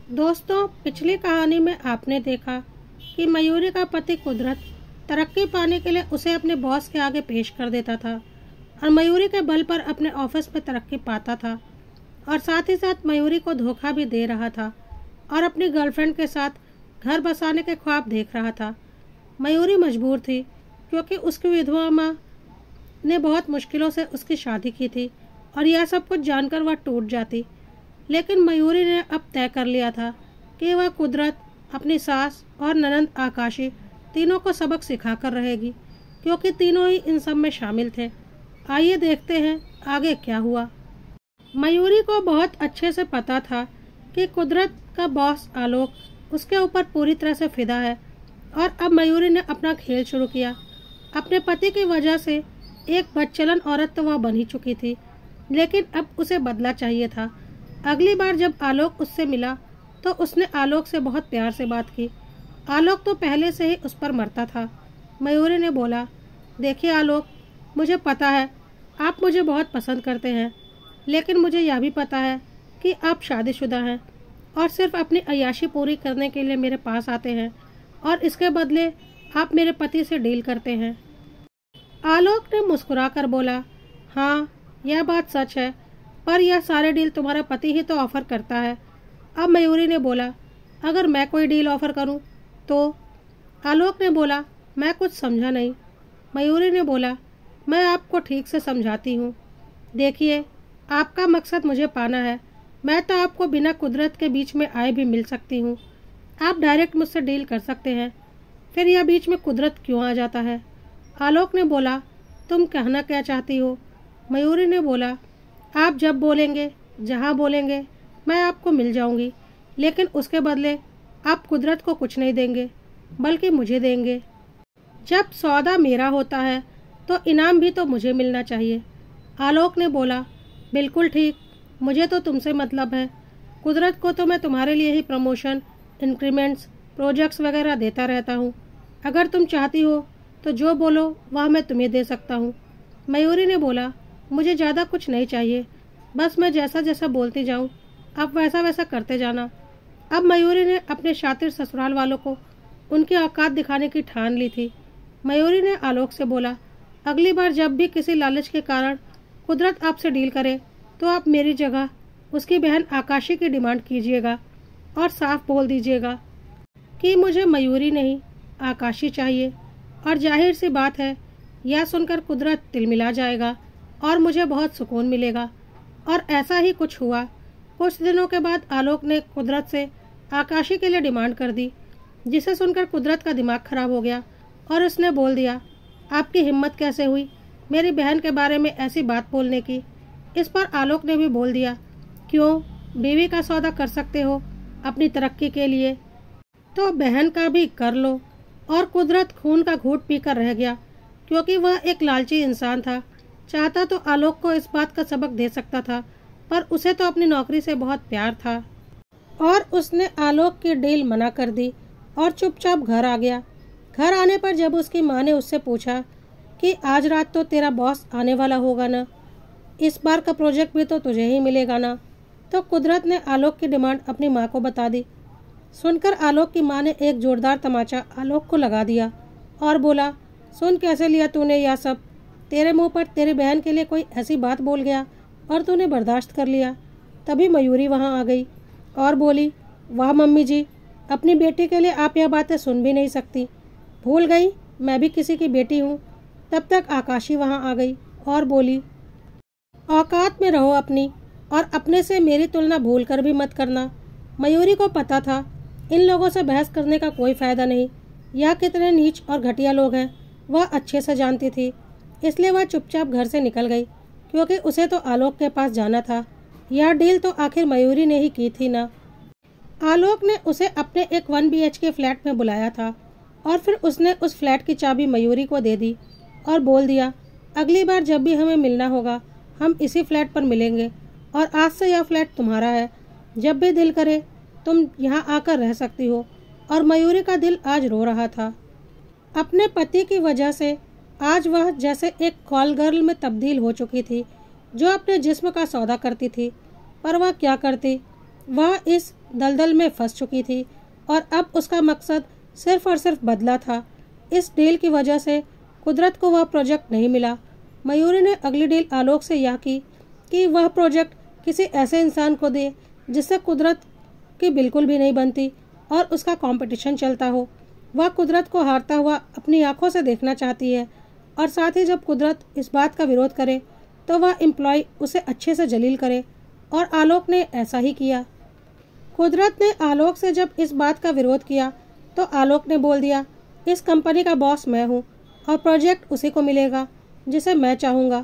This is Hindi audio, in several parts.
दोस्तों, पिछली कहानी में आपने देखा कि मयूरी का पति कुदरत तरक्की पाने के लिए उसे अपने बॉस के आगे पेश कर देता था और मयूरी के बल पर अपने ऑफिस में तरक्की पाता था और साथ ही साथ मयूरी को धोखा भी दे रहा था और अपनी गर्लफ्रेंड के साथ घर बसाने के ख्वाब देख रहा था। मयूरी मजबूर थी क्योंकि उसकी विधवा माँ ने बहुत मुश्किलों से उसकी शादी की थी और यह सब कुछ जानकर वह टूट जाती। लेकिन मयूरी ने अब तय कर लिया था कि वह कुदरत, अपनी सास और ननंद आकाशी तीनों को सबक सिखाकर रहेगी, क्योंकि तीनों ही इन सब में शामिल थे। आइए देखते हैं आगे क्या हुआ। मयूरी को बहुत अच्छे से पता था कि कुदरत का बॉस आलोक उसके ऊपर पूरी तरह से फिदा है और अब मयूरी ने अपना खेल शुरू किया। अपने पति की वजह से एक बदचलन औरत तो वह बन ही चुकी थी, लेकिन अब उसे बदला चाहिए था। अगली बार जब आलोक उससे मिला तो उसने आलोक से बहुत प्यार से बात की। आलोक तो पहले से ही उस पर मरता था। मयूरी ने बोला, देखिए आलोक, मुझे पता है आप मुझे बहुत पसंद करते हैं, लेकिन मुझे यह भी पता है कि आप शादीशुदा हैं और सिर्फ अपनी अय्याशी पूरी करने के लिए मेरे पास आते हैं और इसके बदले आप मेरे पति से डील करते हैं। आलोक ने मुस्कुराकर बोला, हाँ यह बात सच है, पर यह सारे डील तुम्हारा पति ही तो ऑफर करता है। अब मयूरी ने बोला, अगर मैं कोई डील ऑफर करूं तो? आलोक ने बोला, मैं कुछ समझा नहीं। मयूरी ने बोला, मैं आपको ठीक से समझाती हूँ। देखिए, आपका मकसद मुझे पाना है। मैं तो आपको बिना कुदरत के बीच में आए भी मिल सकती हूँ। आप डायरेक्ट मुझसे डील कर सकते हैं, फिर यह बीच में कुदरत क्यों आ जाता है? आलोक ने बोला, तुम कहना क्या चाहती हो? मयूरी ने बोला, आप जब बोलेंगे, जहाँ बोलेंगे, मैं आपको मिल जाऊंगी, लेकिन उसके बदले आप कुदरत को कुछ नहीं देंगे, बल्कि मुझे देंगे। जब सौदा मेरा होता है तो इनाम भी तो मुझे मिलना चाहिए। आलोक ने बोला, बिल्कुल ठीक, मुझे तो तुमसे मतलब है। कुदरत को तो मैं तुम्हारे लिए ही प्रमोशन, इंक्रीमेंट्स, प्रोजेक्ट्स वगैरह देता रहता हूँ। अगर तुम चाहती हो तो जो बोलो वह मैं तुम्हें दे सकता हूँ। मयूरी ने बोला, मुझे ज़्यादा कुछ नहीं चाहिए, बस मैं जैसा जैसा बोलती जाऊँ आप वैसा वैसा करते जाना। अब मयूरी ने अपने शातिर ससुराल वालों को उनकी औकात दिखाने की ठान ली थी। मयूरी ने आलोक से बोला, अगली बार जब भी किसी लालच के कारण कुदरत आपसे डील करे तो आप मेरी जगह उसकी बहन आकाशी की डिमांड कीजिएगा और साफ बोल दीजिएगा कि मुझे मयूरी नहीं आकाशी चाहिए। और जाहिर सी बात है, यह सुनकर कुदरत तिलमिला जाएगा और मुझे बहुत सुकून मिलेगा। और ऐसा ही कुछ हुआ। कुछ दिनों के बाद आलोक ने कुदरत से आकाशी के लिए डिमांड कर दी, जिसे सुनकर कुदरत का दिमाग खराब हो गया और उसने बोल दिया, आपकी हिम्मत कैसे हुई मेरी बहन के बारे में ऐसी बात बोलने की? इस पर आलोक ने भी बोल दिया, क्यों, बीवी का सौदा कर सकते हो अपनी तरक्की के लिए तो बहन का भी कर लो। और कुदरत खून का घूंट पीकर रह गया, क्योंकि वह एक लालची इंसान था। चाहता तो आलोक को इस बात का सबक दे सकता था, पर उसे तो अपनी नौकरी से बहुत प्यार था और उसने आलोक की डील मना कर दी और चुपचाप घर आ गया। घर आने पर जब उसकी माँ ने उससे पूछा कि आज रात तो तेरा बॉस आने वाला होगा ना, इस बार का प्रोजेक्ट भी तो तुझे ही मिलेगा ना, तो कुदरत ने आलोक की डिमांड अपनी माँ को बता दी। सुनकर आलोक की माँ ने एक जोरदार तमाचा आलोक को लगा दिया और बोला, सुन कैसे लिया तूने यह सब? तेरे मुंह पर तेरी बहन के लिए कोई ऐसी बात बोल गया और तूने बर्दाश्त कर लिया। तभी मयूरी वहां आ गई और बोली, वाह मम्मी जी, अपनी बेटी के लिए आप यह बातें सुन भी नहीं सकती। भूल गई मैं भी किसी की बेटी हूँ। तब तक आकाशी वहां आ गई और बोली, औकात में रहो अपनी, और अपने से मेरी तुलना भूल कर भी मत करना। मयूरी को पता था इन लोगों से बहस करने का कोई फ़ायदा नहीं। यह कितने नीच और घटिया लोग हैं वह अच्छे से जानती थी, इसलिए वह चुपचाप घर से निकल गई, क्योंकि उसे तो आलोक के पास जाना था। यह डील तो आखिर मयूरी ने ही की थी ना। आलोक ने उसे अपने एक 1 BHK फ्लैट में बुलाया था और फिर उसने उस फ्लैट की चाबी मयूरी को दे दी और बोल दिया, अगली बार जब भी हमें मिलना होगा हम इसी फ्लैट पर मिलेंगे और आज से यह फ्लैट तुम्हारा है। जब भी दिल करे तुम यहाँ आकर रह सकती हो। और मयूरी का दिल आज रो रहा था। अपने पति की वजह से आज वह जैसे एक कॉल गर्ल में तब्दील हो चुकी थी, जो अपने जिस्म का सौदा करती थी। पर वह क्या करती, वह इस दलदल में फंस चुकी थी और अब उसका मकसद सिर्फ और सिर्फ बदला था। इस डील की वजह से कुदरत को वह प्रोजेक्ट नहीं मिला। मयूरी ने अगली डील आलोक से यह की कि वह प्रोजेक्ट किसी ऐसे इंसान को दे जिससे कुदरत की बिल्कुल भी नहीं बनती और उसका कंपटीशन चलता हो। वह कुदरत को हारता हुआ अपनी आंखों से देखना चाहती है और साथ ही जब कुदरत इस बात का विरोध करे तो वह एम्प्लॉय उसे अच्छे से जलील करे, और आलोक ने ऐसा ही किया। कुदरत ने आलोक से जब इस बात का विरोध किया तो आलोक ने बोल दिया, इस कंपनी का बॉस मैं हूँ और प्रोजेक्ट उसी को मिलेगा जिसे मैं चाहूँगा।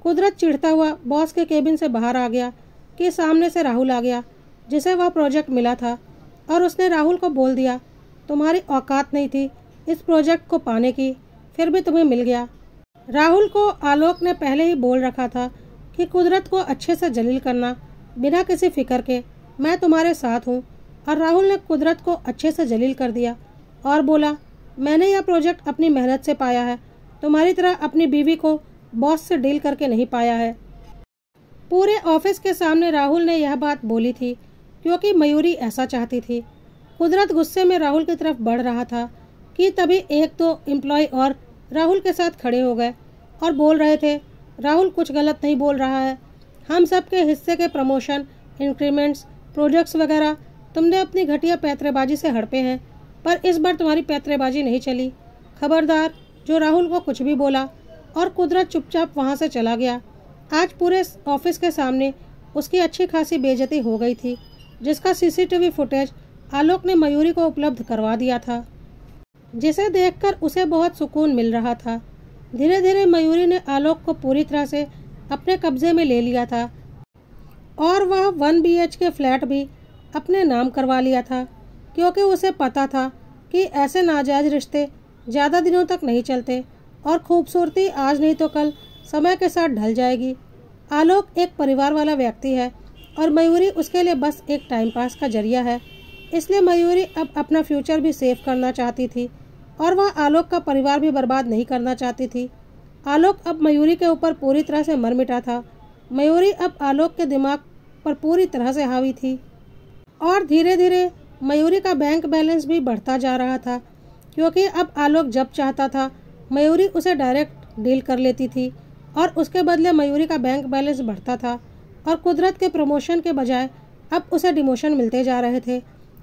कुदरत चिढ़ता हुआ बॉस के केबिन से बाहर आ गया कि सामने से राहुल आ गया जिसे वह प्रोजेक्ट मिला था, और उसने राहुल को बोल दिया, तुम्हारी औकात नहीं थी इस प्रोजेक्ट को पाने की, फिर भी तुम्हें मिल गया। राहुल को आलोक ने पहले ही बोल रखा था कि कुदरत को अच्छे से जलील करना बिना किसी फिक्र के, मैं तुम्हारे साथ हूँ। और राहुल ने कुदरत को अच्छे से जलील कर दिया और बोला, मैंने यह प्रोजेक्ट अपनी मेहनत से पाया है, तुम्हारी तरह अपनी बीवी को बॉस से डील करके नहीं पाया है। पूरे ऑफिस के सामने राहुल ने यह बात बोली थी क्योंकि मयूरी ऐसा चाहती थी। कुदरत गुस्से में राहुल की तरफ बढ़ रहा था कि तभी एक दो एम्प्लॉय और राहुल के साथ खड़े हो गए और बोल रहे थे, राहुल कुछ गलत नहीं बोल रहा है, हम सब के हिस्से के प्रमोशन, इंक्रीमेंट्स, प्रोजेक्ट्स वगैरह तुमने अपनी घटिया पैतरेबाजी से हड़पे हैं, पर इस बार तुम्हारी पैतरेबाजी नहीं चली। खबरदार जो राहुल को कुछ भी बोला, और कुदरत चुपचाप वहाँ से चला गया। आज पूरे ऑफिस के सामने उसकी अच्छी खासी बेइज्जती हो गई थी, जिसका सीसीटीवी फुटेज आलोक ने मयूरी को उपलब्ध करवा दिया था, जिसे देखकर उसे बहुत सुकून मिल रहा था। धीरे धीरे मयूरी ने आलोक को पूरी तरह से अपने कब्जे में ले लिया था और वह 1 BHK फ्लैट भी अपने नाम करवा लिया था, क्योंकि उसे पता था कि ऐसे नाजायज रिश्ते ज़्यादा दिनों तक नहीं चलते और खूबसूरती आज नहीं तो कल समय के साथ ढल जाएगी। आलोक एक परिवार वाला व्यक्ति है और मयूरी उसके लिए बस एक टाइम पास का जरिया है, इसलिए मयूरी अब अपना फ्यूचर भी सेव करना चाहती थी और वह आलोक का परिवार भी बर्बाद नहीं करना चाहती थी। आलोक अब मयूरी के ऊपर पूरी तरह से मर मिटा था। मयूरी अब आलोक के दिमाग पर पूरी तरह से हावी थी और धीरे धीरे मयूरी का बैंक बैलेंस भी बढ़ता जा रहा था, क्योंकि अब आलोक जब चाहता था मयूरी उसे डायरेक्ट डील कर लेती थी और उसके बदले मयूरी का बैंक बैलेंस बढ़ता था और कुदरत के प्रमोशन के बजाय अब उसे डिमोशन मिलते जा रहे थे,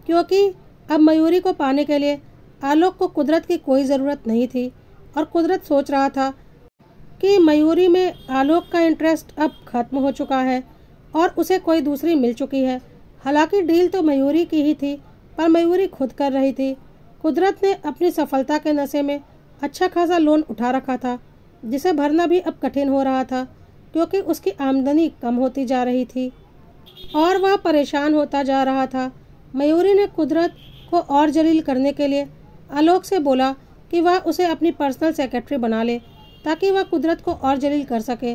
क्योंकि अब मयूरी को पाने के लिए आलोक को कुदरत की कोई ज़रूरत नहीं थी। और कुदरत सोच रहा था कि मयूरी में आलोक का इंटरेस्ट अब खत्म हो चुका है और उसे कोई दूसरी मिल चुकी है। हालांकि डील तो मयूरी की ही थी, पर मयूरी खुद कर रही थी। कुदरत ने अपनी सफलता के नशे में अच्छा खासा लोन उठा रखा था, जिसे भरना भी अब कठिन हो रहा था, क्योंकि उसकी आमदनी कम होती जा रही थी और वह परेशान होता जा रहा था। मयूरी ने कुदरत को और जलील करने के लिए आलोक से बोला कि वह उसे अपनी पर्सनल सेक्रेटरी बना ले, ताकि वह कुदरत को और जलील कर सके,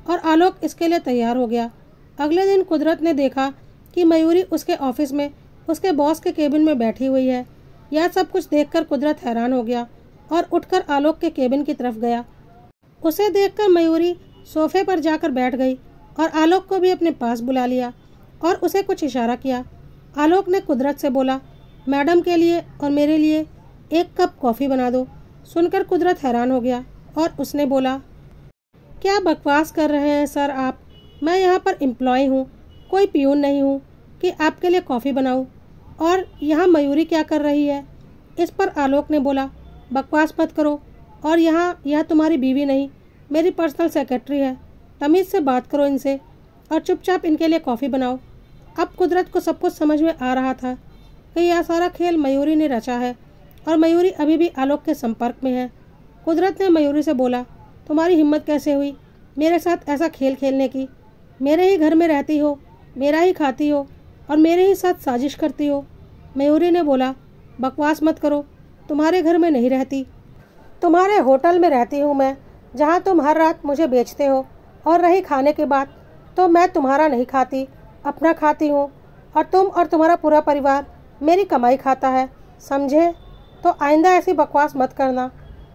और आलोक इसके लिए तैयार हो गया। अगले दिन कुदरत ने देखा कि मयूरी उसके ऑफिस में उसके बॉस के केबिन में बैठी हुई है। यह सब कुछ देखकर कुदरत हैरान हो गया और उठकर आलोक के केबिन की तरफ गया। उसे देखकर मयूरी सोफे पर जाकर बैठ गई और आलोक को भी अपने पास बुला लिया और उसे कुछ इशारा किया। आलोक ने कुदरत से बोला, मैडम के लिए और मेरे लिए 1 कप कॉफ़ी बना दो। सुनकर कुदरत हैरान हो गया और उसने बोला, क्या बकवास कर रहे हैं सर आप, मैं यहाँ पर एम्प्लॉय हूँ, कोई पियून नहीं हूँ कि आपके लिए कॉफ़ी बनाऊँ। और यहाँ मयूरी क्या कर रही है? इस पर आलोक ने बोला, बकवास मत करो, और यहाँ यह तुम्हारी बीवी नहीं, मेरी पर्सनल सेक्रेटरी है, तमीज़ से बात करो इनसे और चुपचाप इनके लिए कॉफ़ी बनाओ। अब कुदरत को सब कुछ समझ में आ रहा था कि यह सारा खेल मयूरी ने रचा है और मयूरी अभी भी आलोक के संपर्क में है। कुदरत ने मयूरी से बोला, तुम्हारी हिम्मत कैसे हुई मेरे साथ ऐसा खेल खेलने की? मेरे ही घर में रहती हो, मेरा ही खाती हो और मेरे ही साथ साजिश करती हो। मयूरी ने बोला, बकवास मत करो, तुम्हारे घर में नहीं रहती, तुम्हारे होटल में रहती हूँ मैं, जहाँ तुम हर रात मुझे बेचते हो। और रही खाने की बात, तो मैं तुम्हारा नहीं खाती, अपना खाती हूँ, और तुम और तुम्हारा पूरा परिवार मेरी कमाई खाता है, समझे? तो आइंदा ऐसी बकवास मत करना।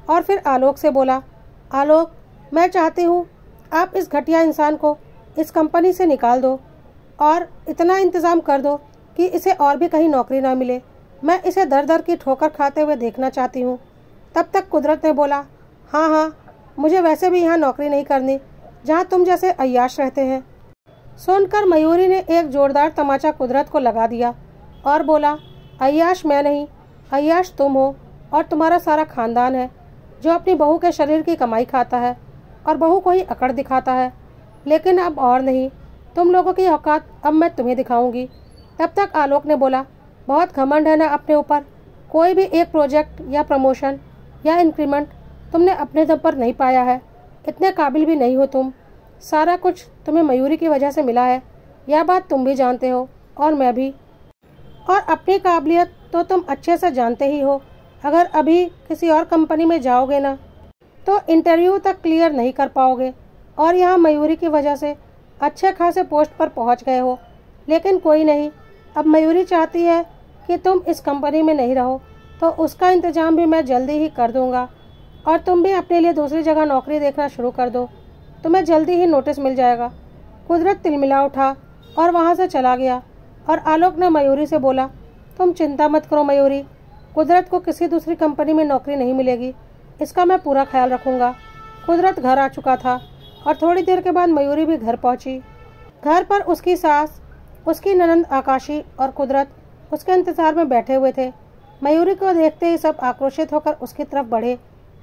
और फिर आलोक से बोला, आलोक, मैं चाहती हूँ आप इस घटिया इंसान को इस कंपनी से निकाल दो और इतना इंतज़ाम कर दो कि इसे और भी कहीं नौकरी ना मिले। मैं इसे दर दर की ठोकर खाते हुए देखना चाहती हूँ। तब तक कुदरत ने बोला, हाँ हाँ, मुझे वैसे भी यहाँ नौकरी नहीं करनी जहाँ तुम जैसे अय्याश रहते हैं। सुनकर मयूरी ने एक जोरदार तमाचा कुदरत को लगा दिया और बोला, अय्याश मैं नहीं, अय्याश तुम हो और तुम्हारा सारा खानदान है जो अपनी बहू के शरीर की कमाई खाता है और बहू को ही अकड़ दिखाता है। लेकिन अब और नहीं, तुम लोगों की औकात अब मैं तुम्हें दिखाऊंगी। तब तक आलोक ने बोला, बहुत घमंड है ना अपने ऊपर। कोई भी एक प्रोजेक्ट या प्रमोशन या इंक्रीमेंट तुमने अपने दम पर नहीं पाया है। इतने काबिल भी नहीं हो तुम। सारा कुछ तुम्हें मयूरी की वजह से मिला है, यह बात तुम भी जानते हो और मैं भी। और अपनी काबिलियत तो तुम अच्छे से जानते ही हो। अगर अभी किसी और कंपनी में जाओगे ना तो इंटरव्यू तक क्लियर नहीं कर पाओगे और यहाँ मयूरी की वजह से अच्छे खासे पोस्ट पर पहुँच गए हो। लेकिन कोई नहीं, अब मयूरी चाहती है कि तुम इस कंपनी में नहीं रहो तो उसका इंतजाम भी मैं जल्दी ही कर दूंगा और तुम भी अपने लिए दूसरी जगह नौकरी देखना शुरू कर दो। तुम्हें जल्दी ही नोटिस मिल जाएगा। कुदरत तिलमिला उठा और वहाँ से चला गया और आलोक ने मयूरी से बोला, तुम चिंता मत करो मयूरी, कुदरत को किसी दूसरी कंपनी में नौकरी नहीं मिलेगी, इसका मैं पूरा ख्याल रखूँगा। कुदरत घर आ चुका था और थोड़ी देर के बाद मयूरी भी घर पहुँची। घर पर उसकी सास, उसकी ननंद आकाशी और कुदरत उसके इंतजार में बैठे हुए थे। मयूरी को देखते ही सब आक्रोशित होकर उसकी तरफ बढ़े,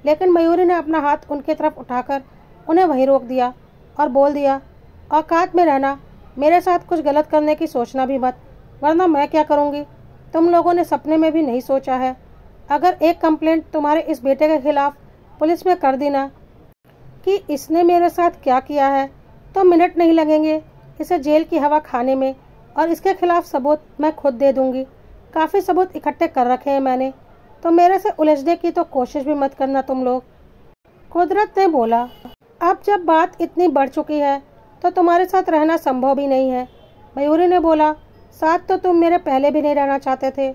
लेकिन मयूरी ने अपना हाथ उनकी तरफ उठाकर उन्हें वहीं रोक दिया और बोल दिया, औकात में रहना, मेरे साथ कुछ गलत करने की सोचना भी मत, वरना मैं क्या करूँगी। तुम लोगों ने सपने में भी नहीं सोचा है। अगर एक कंप्लेंट तुम्हारे इस बेटे के खिलाफ पुलिस में कर दी ना कि इसने मेरे साथ क्या किया है, तो मिनट नहीं लगेंगे इसे जेल की हवा खाने में और इसके खिलाफ सबूत मैं खुद दे दूंगी। काफ़ी सबूत इकट्ठे कर रखे हैं मैंने, तो मेरे से उलझने की तो कोशिश भी मत करना तुम लोग। कुदरत ने बोला, अब जब बात इतनी बढ़ चुकी है तो तुम्हारे साथ रहना संभव भी नहीं है। मयूरी ने बोला, साथ तो तुम मेरे पहले भी नहीं रहना चाहते थे।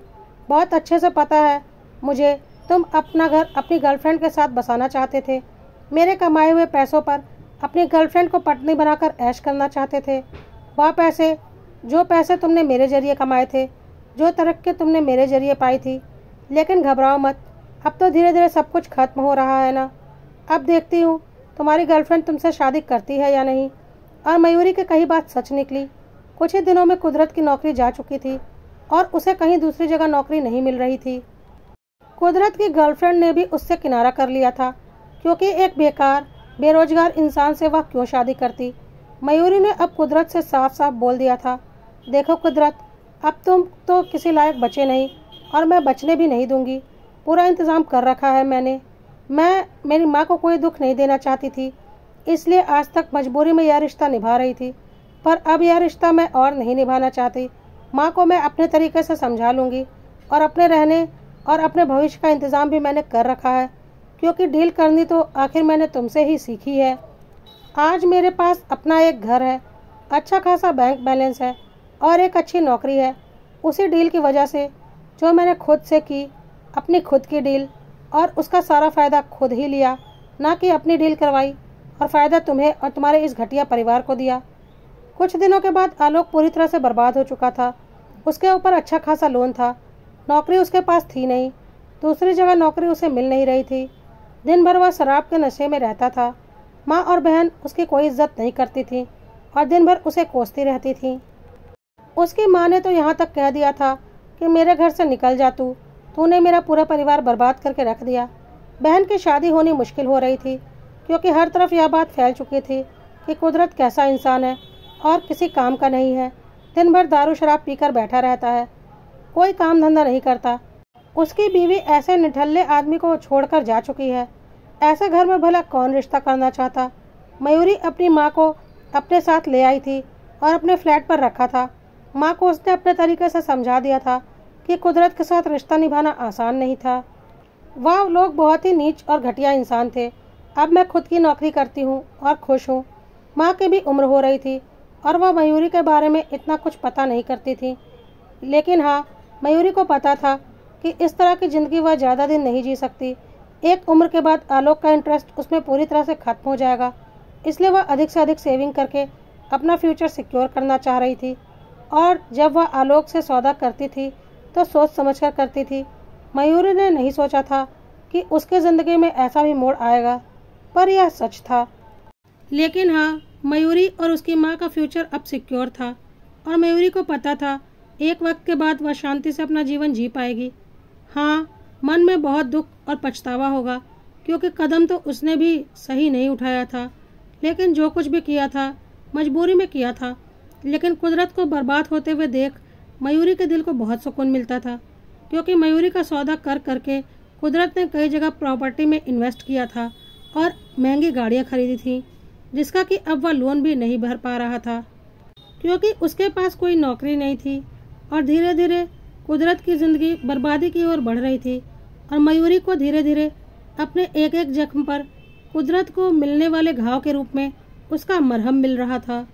बहुत अच्छे से पता है मुझे, तुम अपना घर अपनी गर्लफ्रेंड के साथ बसाना चाहते थे। मेरे कमाए हुए पैसों पर अपनी गर्लफ्रेंड को पत्नी बनाकर ऐश करना चाहते थे। वह पैसे, जो पैसे तुमने मेरे जरिए कमाए थे, जो तरक्की तुमने मेरे जरिए पाई थी। लेकिन घबराओ मत, अब तो धीरे धीरे सब कुछ खत्म हो रहा है ना। अब देखती हूँ तुम्हारी गर्लफ्रेंड तुमसे शादी करती है या नहीं। और मयूरी की कही बात सच निकली। कुछ ही दिनों में कुदरत की नौकरी जा चुकी थी और उसे कहीं दूसरी जगह नौकरी नहीं मिल रही थी। कुदरत की गर्लफ्रेंड ने भी उससे किनारा कर लिया था, क्योंकि एक बेकार बेरोजगार इंसान से वह क्यों शादी करती। मयूरी ने अब कुदरत से साफ साफ बोल दिया था, देखो कुदरत, अब तुम तो किसी लायक बचे नहीं और मैं बचने भी नहीं दूंगी। पूरा इंतज़ाम कर रखा है मैंने। मैं मेरी माँ को कोई दुख नहीं देना चाहती थी, इसलिए आज तक मजबूरी में यह रिश्ता निभा रही थी, पर अब यह रिश्ता मैं और नहीं निभाना चाहती। माँ को मैं अपने तरीके से समझा लूँगी और अपने रहने और अपने भविष्य का इंतज़ाम भी मैंने कर रखा है, क्योंकि डील करनी तो आखिर मैंने तुमसे ही सीखी है। आज मेरे पास अपना एक घर है, अच्छा खासा बैंक बैलेंस है और एक अच्छी नौकरी है। उसी डील की वजह से जो मैंने खुद से की, अपनी खुद की डील, और उसका सारा फ़ायदा खुद ही लिया, ना कि अपनी डील करवाई और फ़ायदा तुम्हें और तुम्हारे इस घटिया परिवार को दिया। कुछ दिनों के बाद आलोक पूरी तरह से बर्बाद हो चुका था। उसके ऊपर अच्छा खासा लोन था, नौकरी उसके पास थी नहीं, दूसरी जगह नौकरी उसे मिल नहीं रही थी। दिन भर वह शराब के नशे में रहता था। माँ और बहन उसकी कोई इज्जत नहीं करती थी और दिन भर उसे कोसती रहती थी। उसकी माँ ने तो यहाँ तक कह दिया था कि मेरे घर से निकल जा तूने मेरा पूरा परिवार बर्बाद करके रख दिया। बहन की शादी होनी मुश्किल हो रही थी, क्योंकि हर तरफ यह बात फैल चुकी थी कि कुदरत कैसा इंसान है और किसी काम का नहीं है। दिन भर दारू शराब पीकर बैठा रहता है, कोई काम धंधा नहीं करता। उसकी बीवी ऐसे निठल्ले आदमी को छोड़कर जा चुकी है। ऐसे घर में भला कौन रिश्ता करना चाहता। मयूरी अपनी माँ को अपने साथ ले आई थी और अपने फ्लैट पर रखा था। माँ को उसने अपने तरीके से समझा दिया था कि कुदरत के साथ रिश्ता निभाना आसान नहीं था। वह लोग बहुत ही नीच और घटिया इंसान थे। अब मैं खुद की नौकरी करती हूँ और खुश हूँ। माँ की भी उम्र हो रही थी और वह मयूरी के बारे में इतना कुछ पता नहीं करती थी, लेकिन हाँ, मयूरी को पता था कि इस तरह की ज़िंदगी वह ज़्यादा दिन नहीं जी सकती। एक उम्र के बाद आलोक का इंटरेस्ट उसमें पूरी तरह से ख़त्म हो जाएगा, इसलिए वह अधिक से अधिक सेविंग करके अपना फ्यूचर सिक्योर करना चाह रही थी। और जब वह आलोक से सौदा करती थी तो सोच समझकर करती थी। मयूरी ने नहीं सोचा था कि उसके ज़िंदगी में ऐसा भी मोड़ आएगा, पर यह सच था। लेकिन हाँ, मयूरी और उसकी माँ का फ्यूचर अब सिक्योर था और मयूरी को पता था एक वक्त के बाद वह शांति से अपना जीवन जी पाएगी। हाँ, मन में बहुत दुख और पछतावा होगा, क्योंकि कदम तो उसने भी सही नहीं उठाया था, लेकिन जो कुछ भी किया था मजबूरी में किया था। लेकिन कुदरत को बर्बाद होते हुए देख मयूरी के दिल को बहुत सुकून मिलता था, क्योंकि मयूरी का सौदा कर करके कुदरत ने कई जगह प्रॉपर्टी में इन्वेस्ट किया था और महंगी गाड़ियाँ खरीदी थी, जिसका कि अब वह लोन भी नहीं भर पा रहा था, क्योंकि उसके पास कोई नौकरी नहीं थी। और धीरे धीरे कुदरत की ज़िंदगी बर्बादी की ओर बढ़ रही थी और मयूरी को धीरे धीरे अपने एक एक जख्म पर कुदरत को मिलने वाले घाव के रूप में उसका मरहम मिल रहा था।